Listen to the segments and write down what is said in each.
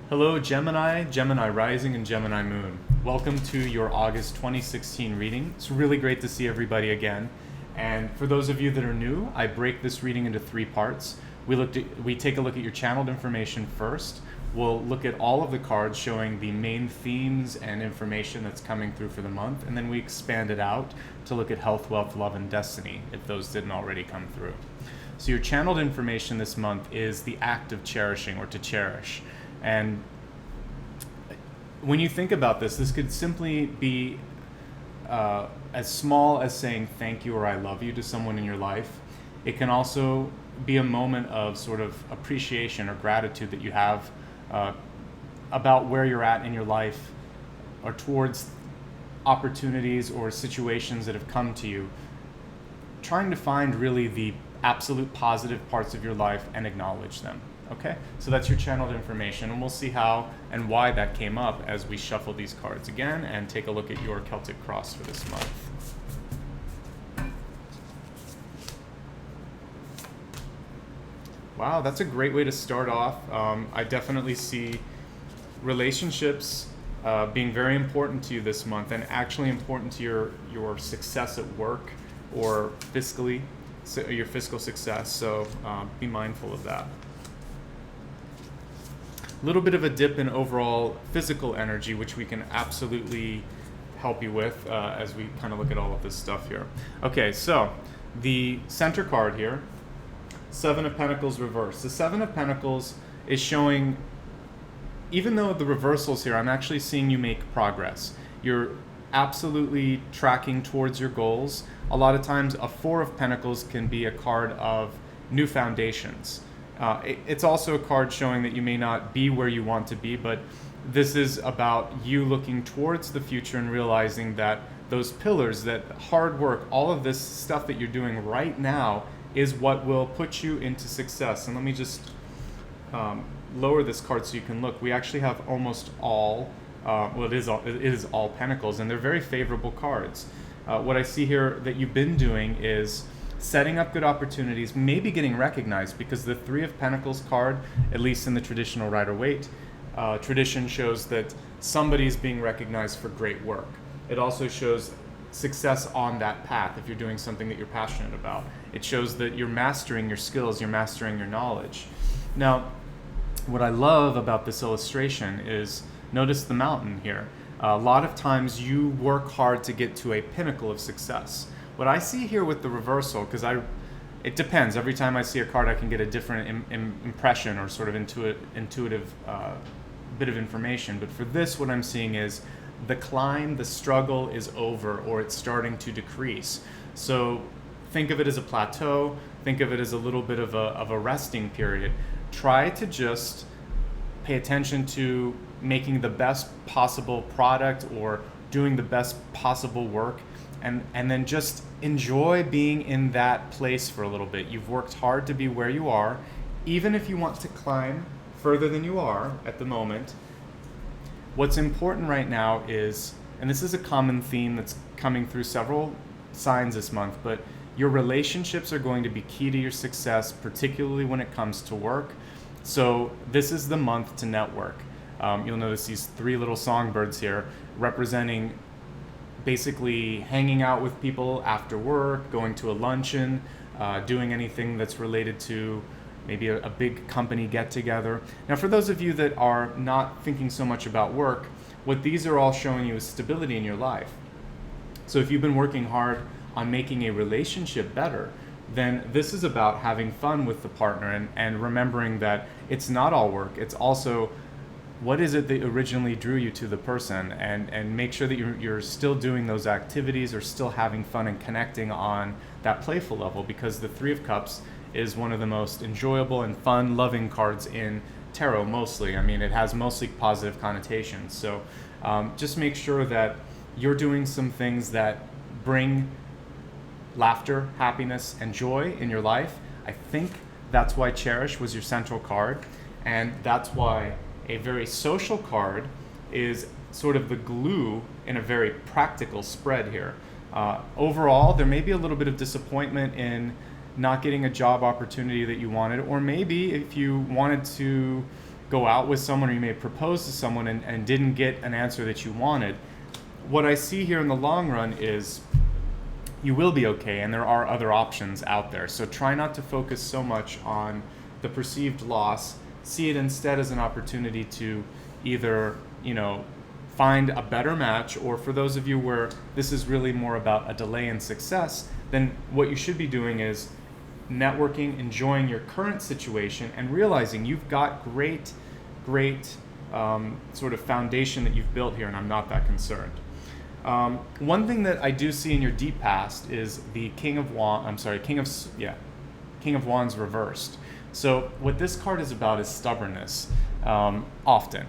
Hello Gemini, Gemini Rising, and Gemini Moon. Welcome to your August 2016 reading. It's really great to see everybody again. And for those of you that are new, I break this reading into three parts. We take a look at your channeled information first. We'll look at all of the cards showing the main themes and information that's coming through for the month, and then we expand it out to look at health, wealth, love, and destiny, if those didn't already come through. So your channeled information this month is the act of cherishing, or to cherish. And when you think about this, this could simply be as small as saying thank you or I love you to someone in your life. It can also be a moment of sort of appreciation or gratitude that you have about where you're at in your life, or towards opportunities or situations that have come to you. Trying to find really the absolute positive parts of your life and acknowledge them. Okay, so that's your channeled information, and we'll see how and why that came up as we shuffle these cards again and take a look at your Celtic cross for this month. Wow, that's a great way to start off. I definitely see relationships being very important to you this month, and actually important to your success at work or fiscally, so your fiscal success. So be mindful of that. A little bit of a dip in overall physical energy, which we can absolutely help you with as we kind of look at all of this stuff here. Okay, so the center card here, Seven of Pentacles reversed. The Seven of Pentacles is showing, even though the reversals here, I'm actually seeing you make progress. You're absolutely tracking towards your goals. A lot of times a Four of Pentacles can be a card of new foundations. It's also a card showing that you may not be where you want to be, but this is about you looking towards the future and realizing that those pillars, that hard work, all of this stuff that you're doing right now is what will put you into success. And let me just lower this card so you can look. We actually have almost all, it is all Pentacles, and they're very favorable cards. What I see here that you've been doing is setting up good opportunities, maybe getting recognized, because the Three of Pentacles card, at least in the traditional Rider-Waite tradition, shows that somebody's being recognized for great work. It also shows success on that path if you're doing something that you're passionate about. It shows that you're mastering your skills, you're mastering your knowledge. Now, what I love about this illustration is, notice the mountain here. A lot of times you work hard to get to a pinnacle of success. What I see here with the reversal, because it depends. Every time I see a card, I can get a different impression or sort of intuitive bit of information. But for this, what I'm seeing is the climb, the struggle is over, or it's starting to decrease. So think of it as a plateau. Think of it as a little bit of a resting period. Try to just pay attention to making the best possible product or doing the best possible work. And then just enjoy being in that place for a little bit. You've worked hard to be where you are. Even if you want to climb further than you are at the moment, what's important right now is, and this is a common theme that's coming through several signs this month, but your relationships are going to be key to your success, particularly when it comes to work. So this is the month to network. You'll notice these three little songbirds here representing basically hanging out with people after work, going to a luncheon, doing anything that's related to maybe a big company get-together. Now, for those of you that are not thinking so much about work, what these are all showing you is stability in your life. So if you've been working hard on making a relationship better, then this is about having fun with the partner and remembering that it's not all work. It's also, what is it that originally drew you to the person, and make sure that you're still doing those activities or still having fun and connecting on that playful level, because the Three of Cups is one of the most enjoyable and fun, loving cards in tarot mostly. I mean, it has mostly positive connotations. So just make sure that you're doing some things that bring laughter, happiness, and joy in your life. I think that's why Cherish was your central card, and that's why a very social card is sort of the glue in a very practical spread here. Overall, there may be a little bit of disappointment in not getting a job opportunity that you wanted, or maybe if you wanted to go out with someone or you may propose to someone and didn't get an answer that you wanted. What I see here in the long run is you will be okay, and there are other options out there. So try not to focus so much on the perceived loss. See it instead as an opportunity to either, find a better match, or for those of you where this is really more about a delay in success, then what you should be doing is networking, enjoying your current situation, and realizing you've got great sort of foundation that you've built here, and I'm not that concerned. One thing that I do see in your deep past is the King of Wands reversed. So what this card is about is stubbornness, often.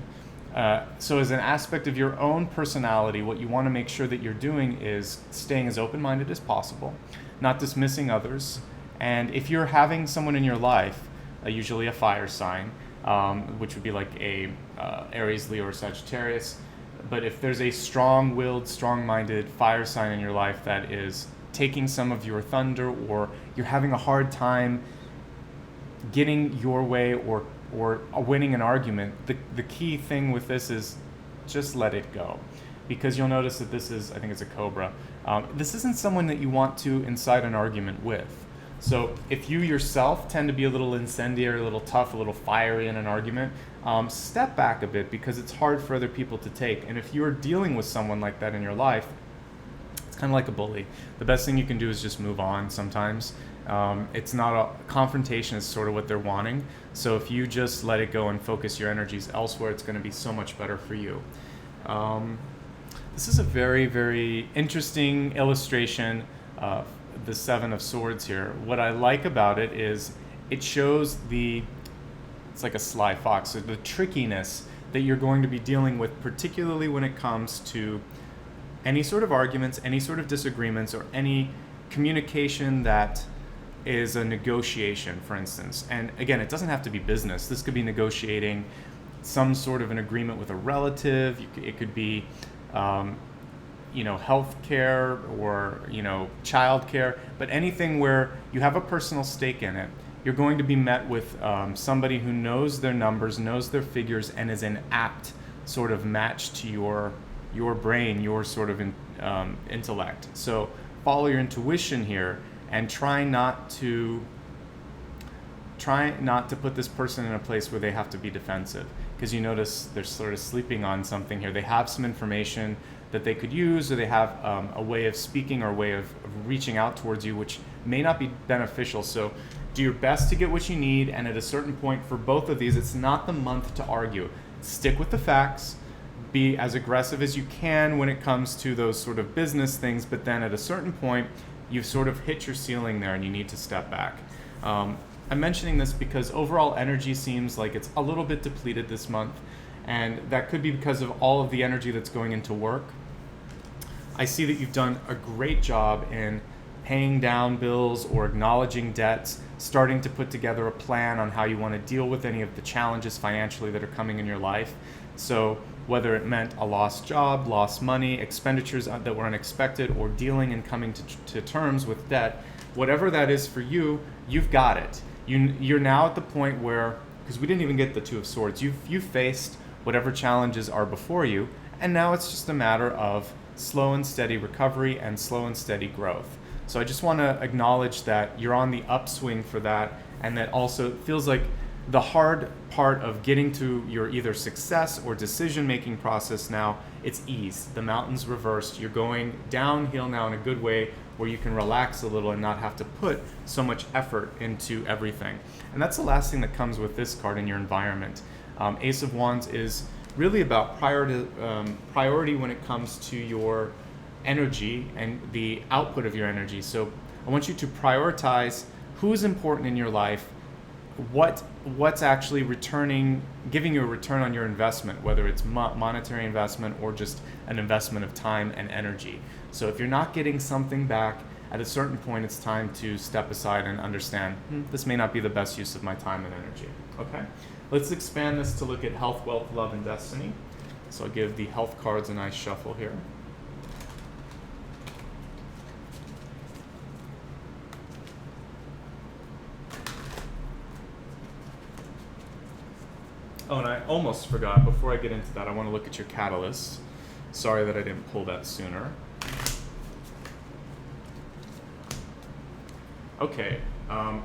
So as an aspect of your own personality, what you want to make sure that you're doing is staying as open-minded as possible, not dismissing others. And if you're having someone in your life, usually a fire sign, which would be like a Aries, Leo, or Sagittarius, but if there's a strong-willed, strong-minded fire sign in your life that is taking some of your thunder, or you're having a hard time getting your way or winning an argument, the key thing with this is just let it go. Because you'll notice that this is, I think it's a cobra, this isn't someone that you want to incite an argument with. So if you yourself tend to be a little incendiary, a little tough, a little fiery in an argument, step back a bit, because it's hard for other people to take. And if you're dealing with someone like that in your life, it's kind of like a bully. The best thing you can do is just move on sometimes. It's not a confrontation, is sort of what they're wanting. So if you just let it go and focus your energies elsewhere, it's going to be so much better for you. This is a very, very interesting illustration of the Seven of Swords here. What I like about it is it shows it's like a sly fox, so the trickiness that you're going to be dealing with, particularly when it comes to any sort of arguments, any sort of disagreements, or any communication that is a negotiation, for instance. And again, it doesn't have to be business. This could be negotiating some sort of an agreement with a relative. It could be health care or, child care, but anything where you have a personal stake in it, you're going to be met with somebody who knows their numbers, knows their figures, and is an apt sort of match to your brain, your sort of intellect. So follow your intuition here and try not to put this person in a place where they have to be defensive, because you notice they're sort of sleeping on something here. They have some information that they could use, or they have a way of speaking or a way of reaching out towards you, which may not be beneficial. So do your best to get what you need, and at a certain point for both of these, it's not the month to argue. Stick with the facts, be as aggressive as you can when it comes to those sort of business things, but then at a certain point, you've sort of hit your ceiling there and you need to step back. I'm mentioning this because overall energy seems like it's a little bit depleted this month, and that could be because of all of the energy that's going into work. I see that you've done a great job in paying down bills or acknowledging debts, starting to put together a plan on how you want to deal with any of the challenges financially that are coming in your life. So whether it meant a lost job, lost money, expenditures that were unexpected, or dealing and coming to terms with debt, whatever that is for you, you've got it. You're now at the point where, because we didn't even get the Two of Swords, you've faced whatever challenges are before you, and now it's just a matter of slow and steady recovery and slow and steady growth. So I just want to acknowledge that you're on the upswing for that, and that also it feels like the hard part of getting to your either success or decision-making process now, it's ease. The mountain's reversed. You're going downhill now in a good way, where you can relax a little and not have to put so much effort into everything. And that's the last thing that comes with this card in your environment. Ace of Wands is really about priority when it comes to your energy and the output of your energy. So I want you to prioritize who's important in your life, what's actually giving you a return on your investment, whether it's monetary investment or just an investment of time and energy. So if you're not getting something back, at a certain point it's time to step aside and understand, this may not be the best use of my time and energy. Okay, let's expand this to look at health, wealth, love, and destiny. So I'll give the health cards a nice shuffle here. Oh, and I almost forgot, before I get into that, I want to look at your catalyst. Sorry that I didn't pull that sooner. Okay,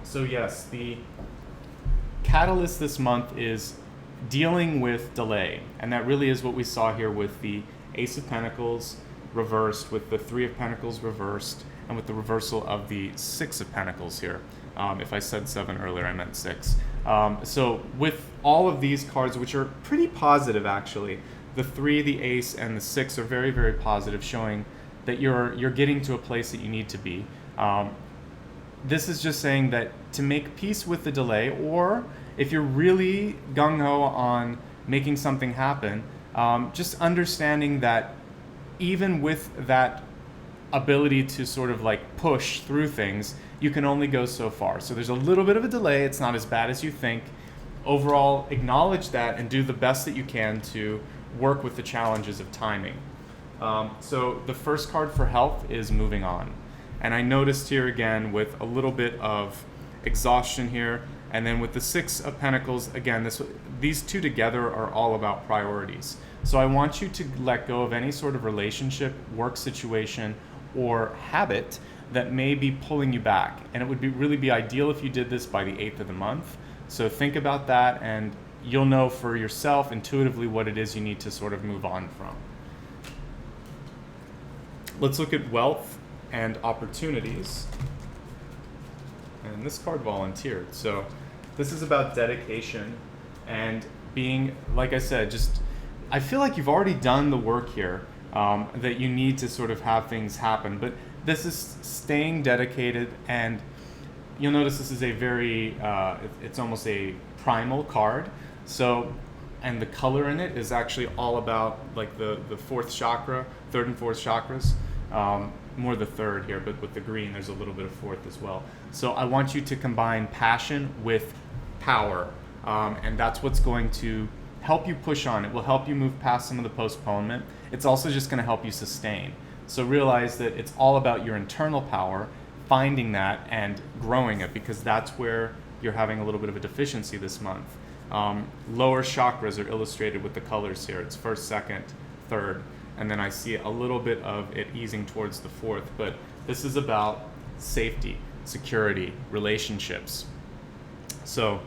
so yes, the catalyst this month is dealing with delay, and that really is what we saw here with the Ace of Pentacles reversed, with the Three of Pentacles reversed, and with the reversal of the Six of Pentacles here. If I said 7 earlier, I meant 6. So with all of these cards, which are pretty positive actually, the 3, the Ace, and the 6 are very, very positive, showing that you're getting to a place that you need to be. This is just saying that to make peace with the delay, or if you're really gung-ho on making something happen, just understanding that even with that ability to sort of like push through things, you can only go so far. So there's a little bit of a delay. It's not as bad as you think. Overall, acknowledge that and do the best that you can to work with the challenges of timing. So the first card for health is moving on. And I noticed here again with a little bit of exhaustion here, and then with the Six of Pentacles, again, these two together are all about priorities. So I want you to let go of any sort of relationship, work situation, or habit that may be pulling you back. And it would really be ideal if you did this by the 8th of the month. So think about that, and you'll know for yourself intuitively what it is you need to sort of move on from. Let's look at wealth and opportunities. And this card volunteered. So this is about dedication and being, like I said, I feel like you've already done the work here, that you need to sort of have things happen. But this is staying dedicated, and you'll notice this is a very, it's almost a primal card. So, and the color in it is actually all about like the fourth chakra, third and fourth chakras. More the third here, but with the green, there's a little bit of fourth as well. So I want you to combine passion with power, and that's what's going to help you push on. It will help you move past some of the postponement. It's also just going to help you sustain. So realize that it's all about your internal power, finding that and growing it, because that's where you're having a little bit of a deficiency this month. Lower chakras are illustrated with the colors here. It's first, second, third, and then I see a little bit of it easing towards the fourth. But this is about safety, security, relationships. So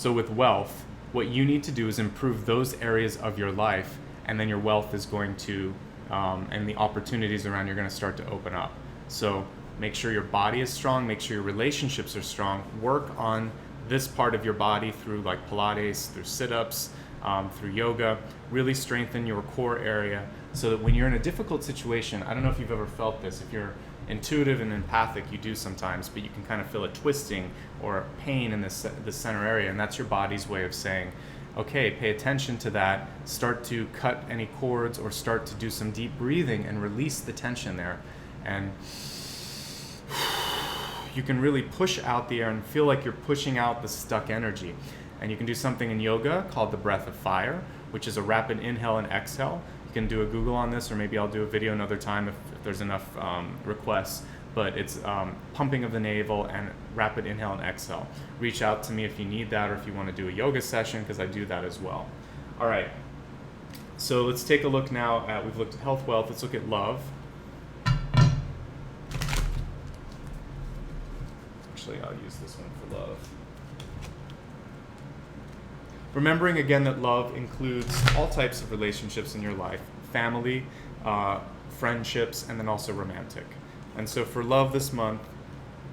with wealth, what you need to do is improve those areas of your life, and then your wealth is going to, and the opportunities around you are going to start to open up. So make sure your body is strong, make sure your relationships are strong, work on this part of your body through like Pilates, through sit-ups, through yoga, really strengthen your core area so that when you're in a difficult situation, I don't know if you've ever felt this, if you're intuitive and empathic, you do sometimes, but you can kind of feel a twisting or pain in the center area, and that's your body's way of saying, okay, pay attention to that, start to cut any cords or start to do some deep breathing and release the tension there. And you can really push out the air and feel like you're pushing out the stuck energy. And you can do something in yoga called the breath of fire, which is a rapid inhale and exhale. You can do a Google on this, or maybe I'll do a video another time if there's enough requests. But it's pumping of the navel and rapid inhale and exhale. Reach out to me if you need that, or if you want to do a yoga session, because I do that as well. All right, so let's take a look now at, we've looked at health, wealth, let's look at love. Actually, I'll use this one for love. Remembering again that love includes all types of relationships in your life, family, friendships, and then also romantic. And so for love this month,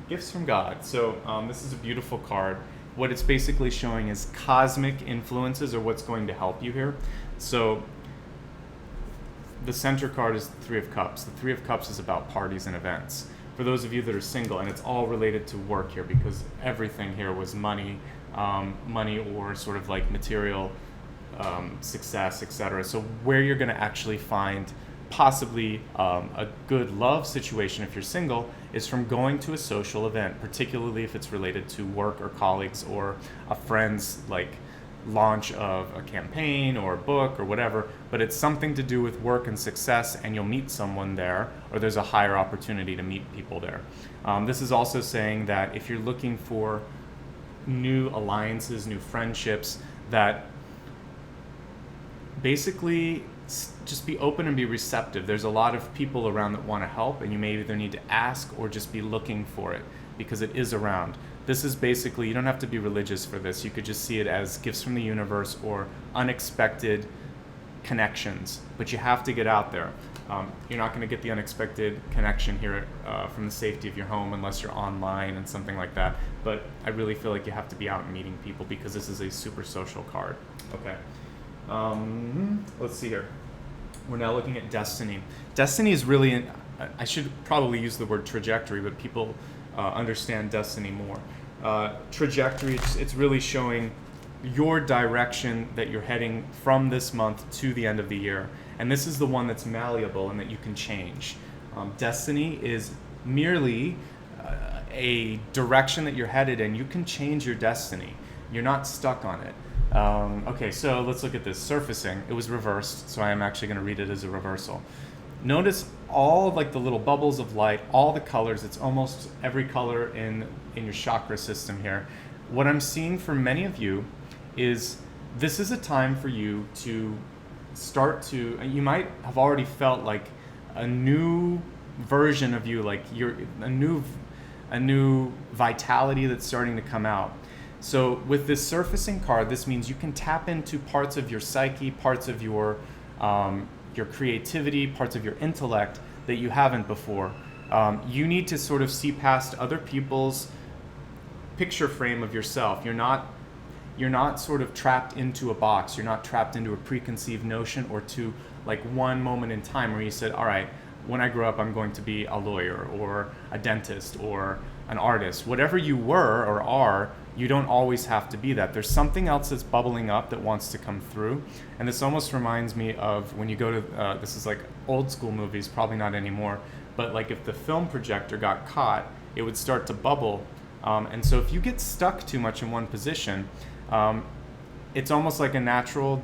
gifts from God. So this is a beautiful card. What it's basically showing is cosmic influences are what's going to help you here. So the center card is the Three of Cups. The Three of Cups is about parties and events. For those of you that are single, and it's all related to work here, because everything here was money, money or sort of like material success, etc. So where you're going to actually find possibly a good love situation if you're single is from going to a social event, particularly if it's related to work or colleagues or a friend's like launch of a campaign or a book or whatever, but it's something to do with work and success, and you'll meet someone there, or there's a higher opportunity to meet people there. This is also saying that if you're looking for new alliances, new friendships, that basically just be open and be receptive. There's a lot of people around that want to help, and you may either need to ask or just be looking for it, because it is around. This is basically, you don't have to be religious for this. You could just see it as gifts from the universe or unexpected connections, but you have to get out there. You're not going to get the unexpected connection here from the safety of your home unless you're online and something like that. But I really feel like you have to be out and meeting people, because this is a super social card. Okay. Let's see here. We're now looking at destiny. Destiny is really, I should probably use the word trajectory, but people understand destiny more. Trajectory, it's really showing your direction that you're heading from this month to the end of the year. And this is the one that's malleable and that you can change. Destiny is merely a direction that you're headed in. You can change your destiny. You're not stuck on it. Okay, so let's look at this. Surfacing. It was reversed, so I am actually going to read it as a reversal. Notice all like the little bubbles of light, all the colors. It's almost every color in your chakra system here. What I'm seeing for many of you is this is a time for you to start to, you might have already felt like a new version of you, like you're a new vitality that's starting to come out. So with this surfacing card, this means you can tap into parts of your psyche, parts of your creativity, parts of your intellect that you haven't before. You need to sort of see past other people's picture frame of yourself. You're not sort of trapped into a box. You're not trapped into a preconceived notion or to like one moment in time where you said, all right, when I grow up, I'm going to be a lawyer or a dentist or an artist. Whatever you were or are, you don't always have to be that. There's something else that's bubbling up that wants to come through. And this almost reminds me of when you go to, this is like old school movies, probably not anymore, but like if the film projector got caught, it would start to bubble. And so if you get stuck too much in one position, it's almost like a natural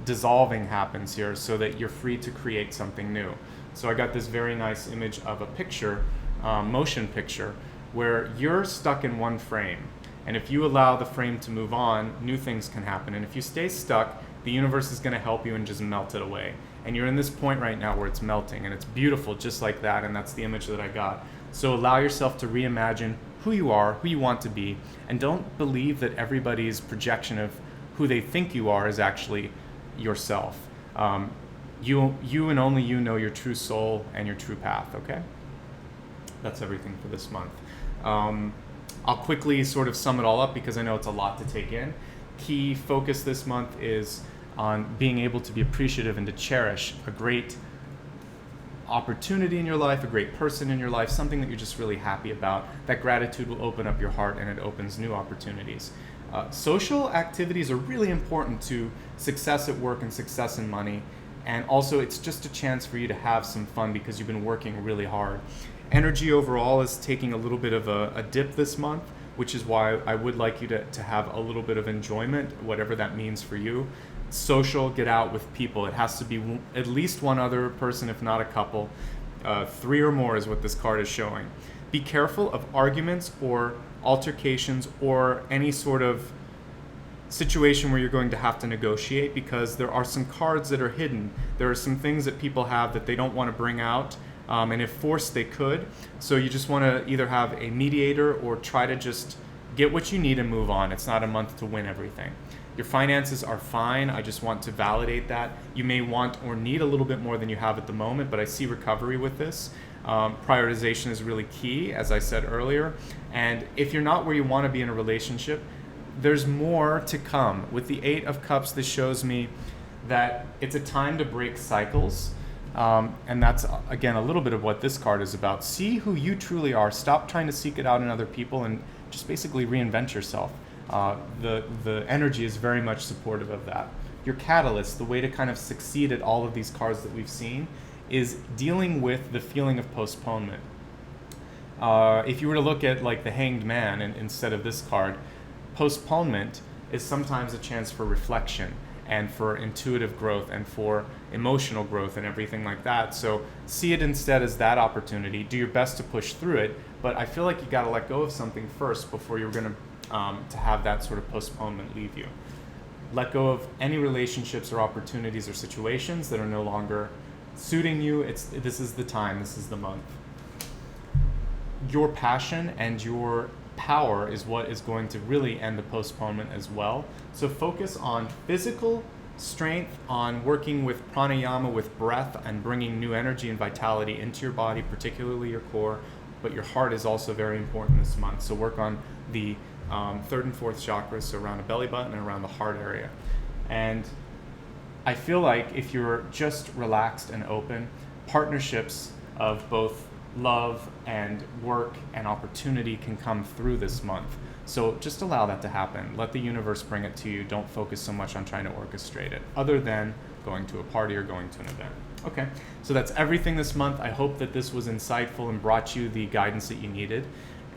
dissolving happens here so that you're free to create something new. So I got this very nice image of a picture, motion picture, where you're stuck in one frame. And if you allow the frame to move on, new things can happen. And if you stay stuck, the universe is going to help you and just melt it away. And you're in this point right now where it's melting, and it's beautiful just like that, and that's the image that I got. So allow yourself to reimagine who you are, who you want to be, and don't believe that everybody's projection of who they think you are is actually yourself. You and only you know your true soul and your true path, okay? That's everything for this month. I'll quickly sort of sum it all up because I know it's a lot to take in. Key focus this month is on being able to be appreciative and to cherish a great opportunity in your life, a great person in your life, something that you're just really happy about. That gratitude will open up your heart and it opens new opportunities. Social activities are really important to success at work and success in money. And also it's just a chance for you to have some fun because you've been working really hard. Energy overall is taking a little bit of a dip this month, which is why I would like you to have a little bit of enjoyment, whatever that means for you. Social, get out with people. It has to be at least one other person, if not a couple. 3 or more is what this card is showing. Be careful of arguments or altercations or any sort of situation where you're going to have to negotiate, because there are some cards that are hidden. There are some things that people have that they don't want to bring out, and if forced they could. So you just want to either have a mediator or try to just get what you need and move on. It's not a month to win everything. Your finances are fine. I just want to validate that. You may want or need a little bit more than you have at the moment, but I see recovery with this. Prioritization is really key, as I said earlier. And if you're not where you want to be in a relationship, there's more to come. With the 8 of Cups, this shows me that it's a time to break cycles. And that's, again, a little bit of what this card is about. See who you truly are. Stop trying to seek it out in other people and just basically reinvent yourself. The energy is very much supportive of that. Your catalyst, the way to kind of succeed at all of these cards that we've seen, is dealing with the feeling of postponement. If you were to look at like the Hanged Man instead of this card, postponement is sometimes a chance for reflection and for intuitive growth and for emotional growth and everything like that. So see it instead as that opportunity. Do your best to push through it, but I feel like you got to let go of something first before you're going to have that sort of postponement leave you. let go of any relationships or opportunities or situations that are no longer suiting you. This is the time, this is the month. Your passion and your power is what is going to really end the postponement as well. So focus on physical strength, on working with pranayama, with breath, and bringing new energy and vitality into your body, particularly your core. But your heart is also very important this month. So work on the third and fourth chakras, so around the belly button and around the heart area. And I feel like if you're just relaxed and open, partnerships of both love and work and opportunity can come through this month. So just allow that to happen. Let the universe bring it to you. Don't focus so much on trying to orchestrate it, other than going to a party or going to an event. Okay, so that's everything this month. I hope that this was insightful and brought you the guidance that you needed.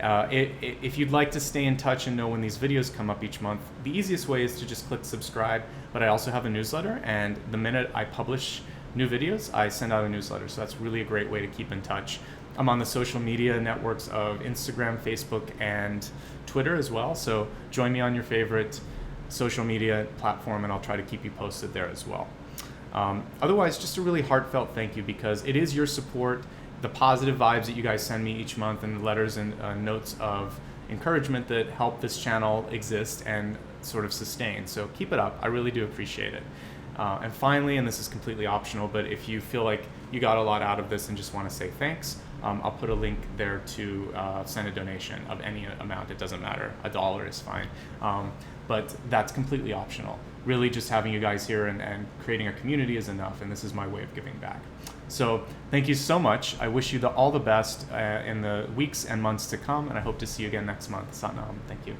If you'd like to stay in touch and know when these videos come up each month, the easiest way is to just click subscribe. But I also have a newsletter, and the minute I publish new videos, I send out a newsletter. So that's really a great way to keep in touch. I'm on the social media networks of Instagram, Facebook, and Twitter as well. So join me on your favorite social media platform, and I'll try to keep you posted there as well. Otherwise, just a really heartfelt thank you, because it is your support, the positive vibes that you guys send me each month, and the letters and notes of encouragement that help this channel exist and sort of sustain. So keep it up. I really do appreciate it. And finally, and this is completely optional, but if you feel like you got a lot out of this and just want to say thanks, I'll put a link there to send a donation of any amount. It doesn't matter. $1 is fine. But that's completely optional. Really just having you guys here and creating a community is enough, and this is my way of giving back. So thank you so much. I wish you all the best in the weeks and months to come, and I hope to see you again next month. Satnam. Thank you.